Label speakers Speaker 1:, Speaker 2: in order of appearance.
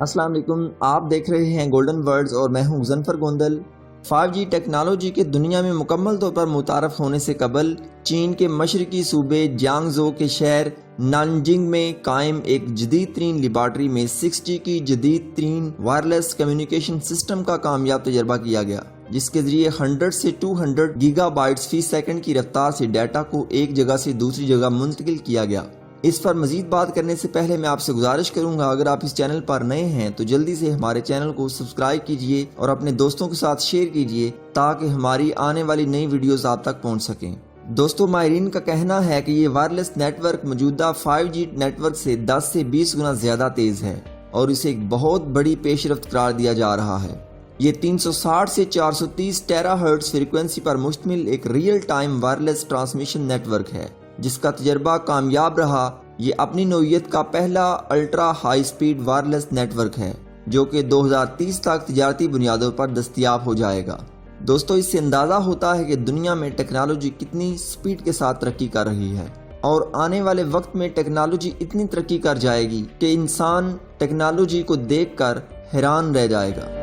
Speaker 1: السلام علیکم، آپ دیکھ رہے ہیں گولڈن ورڈز اور میں ہوں مظفر گوندل۔ 5G ٹیکنالوجی کے دنیا میں مکمل طور پر متعارف ہونے سے قبل چین کے مشرقی صوبے جیانگزو کے شہر نانجنگ میں قائم ایک جدید ترین لیبارٹری میں 6G کی جدید ترین وائرلیس کمیونیکیشن سسٹم کا کامیاب تجربہ کیا گیا، جس کے ذریعے 100 سے 200 گیگا بائٹس فی سیکنڈ کی رفتار سے ڈیٹا کو ایک جگہ سے دوسری جگہ منتقل کیا گیا۔ اس پر مزید بات کرنے سے پہلے میں آپ سے گزارش کروں گا، اگر آپ اس چینل پر نئے ہیں تو جلدی سے ہمارے چینل کو سبسکرائب کیجئے اور اپنے دوستوں کے ساتھ شیئر کیجئے تاکہ ہماری آنے والی نئی ویڈیوز آپ تک پہنچ سکیں۔ دوستو، ماہرین کا کہنا ہے کہ یہ وائرلیس نیٹ ورک موجودہ 5G نیٹ ورک سے 10 سے 20 گنا زیادہ تیز ہے اور اسے ایک بہت بڑی پیش رفت قرار دیا جا رہا ہے۔ یہ 360 سے 430 ٹیرا ہرٹز فریکوینسی پر مشتمل ایک real time wireless transmission network ہے، جس کا تجربہ کامیاب رہا۔ یہ اپنی نوعیت کا پہلا ultra high speed wireless network ہے جو کہ 2030 تک تجارتی بنیادوں پر دستیاب ہو جائے گا۔ دوستو، اس سے اندازہ ہوتا ہے کہ دنیا میں ٹیکنالوجی کتنی سپیڈ کے ساتھ ترقی کر رہی ہے اور آنے والے وقت میں ٹیکنالوجی اتنی ترقی کر جائے گی کہ انسان ٹیکنالوجی کو دیکھ کر حیران رہ جائے گا۔